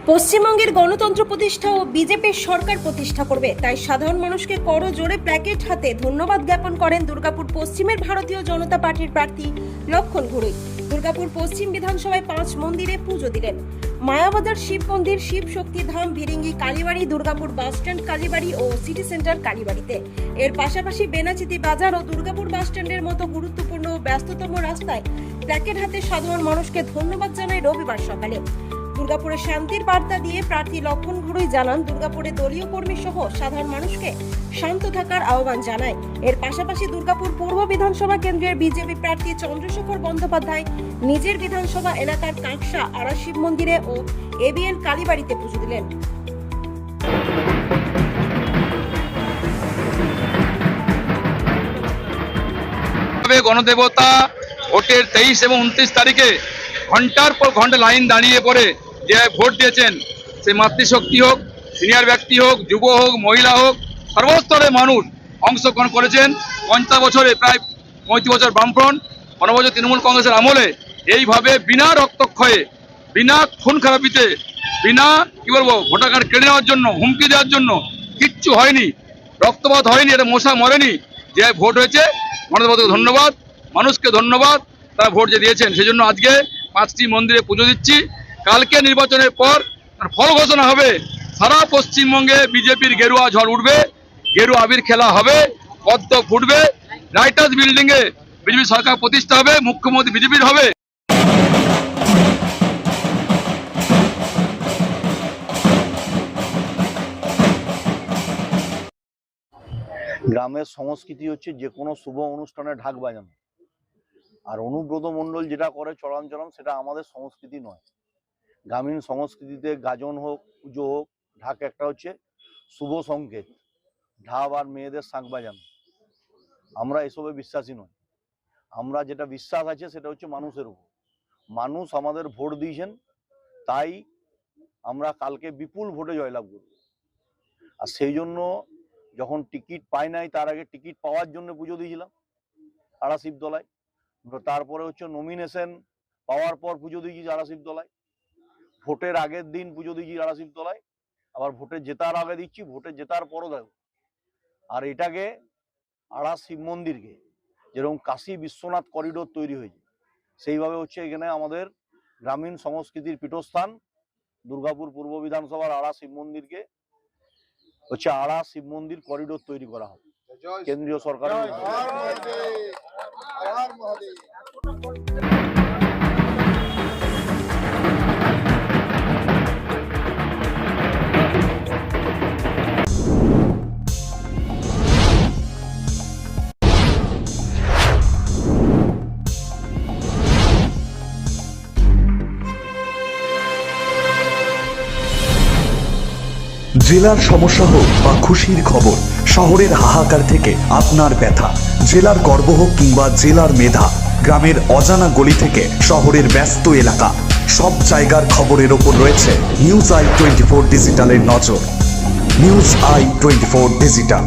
পশ্চিমবঙ্গের গণতন্ত্র প্রতিষ্ঠা ও বিজেপির সরকার প্রতিষ্ঠা করবে, তাই সাধারণ মানুষকে করজোড়ে প্ল্যাকেট হাতে ধন্যবাদ জ্ঞাপন করেন দুর্গাপুর পশ্চিমের ভারতীয় জনতা পার্টির প্রার্থী লক্ষণ ঘুরুই। দুর্গাপুর পশ্চিম বিধানসভায় 5 মন্দিরে পুজো দিলেন। মায়াবাজার শিব মন্দির, শিব শক্তি ধাম, ভিরিঙ্গি কালীবাড়ি, দুর্গাপুর বাসস্ট্যান্ড কালীবাড়ি ও সিটি সেন্টার কালীবাড়িতে। এর পাশাপাশি বেনাচিতি বাজার ও দুর্গাপুর বাসস্ট্যান্ডের মতো গুরুত্বপূর্ণ ও ব্যস্ততম রাস্তায় প্ল্যাকেট হাতে সাধারণ মানুষকে ধন্যবাদ জানায় রবিবার সকালে। দুর্গাপুরে শান্তির বার্তা দিয়ে প্রার্থী লক্ষণ ঘুরুই জানান, দুর্গাপুরে দলীয় কর্মী সহ সাধারণ মানুষকে শান্ত থাকার আহ্বান জানায়। এর পাশাপাশি দুর্গাপুর পূর্ব বিধানসভা কেন্দ্রের বিজেপি প্রার্থী চন্দ্রশেখর বন্দ্যোপাধ্যায় নিজের বিধানসভা এলাকার কাঁকসা আড়া শিব মন্দিরে ও এবিএন কালীবাড়িতে পুজো দিলেন। গণদেবতা ভোটের 23 এবং 29 তারিখে ঘন্টার পর ঘন্টা লাইন দাঁড়িয়ে পড়ে যে ভোট দিয়েছেন, সে মাতৃশক্তি হোক, সিনিয়র ব্যক্তি হোক, যুব হোক, মহিলা হোক, সর্বস্তরের মানুষ অংশগ্রহণ করেছেন। 50 বছরে প্রায় 35 বছর বামফ্রন্ট, 15 বছর তৃণমূল কংগ্রেসের আমলে এইভাবে বিনা রক্তক্ষয়ে, বিনা খুন খারাপিতে, বিনা ভোটার কার্ড কেড়ে নেওয়ার জন্য, হুমকি দেওয়ার জন্য কিচ্ছু হয়নি, রক্তপাত হয়নি, এটা মশা মরেনি। যে ভোট হয়েছে, গণতন্ত্রকে ধন্যবাদ, মানুষকে ধন্যবাদ, তারা ভোট যে দিয়েছেন। সেজন্য আজকে 5টি মন্দিরে পুজো দিচ্ছি। কালকে নির্বাচনের পর তার ফল ঘোষণা হবে। সারা পশ্চিমবঙ্গে বিজেপির গেরুয়া ঝড় উঠবে, গেরুয়া আবির খেলা হবে, পদ্ম ফুটবে, রাইটার্স বিল্ডিং এ বিজেপি সরকার প্রতিষ্ঠা হবে, মুখ্যমন্ত্রী বিজেপির হবে। গ্রামের সংস্কৃতি হচ্ছে যে কোনো শুভ অনুষ্ঠানে ঢাক বাজানো, আর অনুব্রত মণ্ডল যেটা করে চরম সেটা আমাদের সংস্কৃতি নয়। গ্রামীণ সংস্কৃতিতে গাজন হোক, পুজো হোক, ঢাক একটা হচ্ছে শুভ সংকেত। ঢাব আর মেয়েদের শাঁখ বাজানো, আমরা এসবে বিশ্বাসী নয়। আমরা যেটা বিশ্বাস আছে সেটা হচ্ছে মানুষের উপর। মানুষ আমাদের ভোট দিয়েছেন, তাই আমরা কালকে বিপুল ভোটে জয়লাভ করব। আর সেই জন্য যখন টিকিট পাই নাই, তার আগে টিকিট পাওয়ার জন্য পুজো দিয়েছিলাম আড়া শিবতলায়। তারপরে হচ্ছে নমিনেশন পাওয়ার পর পুজো দিয়েছি আড়া শিবতলায়। ভোটের আগের দিন পুজো দিয়েছি আড়া শিবতলায়, আবার ভোটে জেতার আগে দিচ্ছি, ভোটে জেতার পরও দেব। আর এটাকে আড়া শিব মন্দিরকে যেরকম কাশী বিশ্বনাথ করিডোর তৈরি হয়েছে, সেইভাবে হচ্ছে এখানে আমাদের গ্রামীণ সংস্কৃতির পীঠস্থান দুর্গাপুর পূর্ব বিধানসভার আড়া শিব মন্দিরকে হচ্ছে আড়া শিব মন্দির করিডোর তৈরি করা হবে কেন্দ্রীয় সরকারের উদ্যোগে। জেলার সমস্যা হোক বা খুশির খবর, শহরের হাহাকার থেকে আপনার ব্যথা, জেলার গর্ব হোক কিংবা জেলার মেধা, গ্রামের অজানা গলি থেকে শহরের ব্যস্ত এলাকা, সব জায়গার খবরের ওপর রয়েছে নিউজ আই 24 ডিজিটালের নজর। News I 24 digital.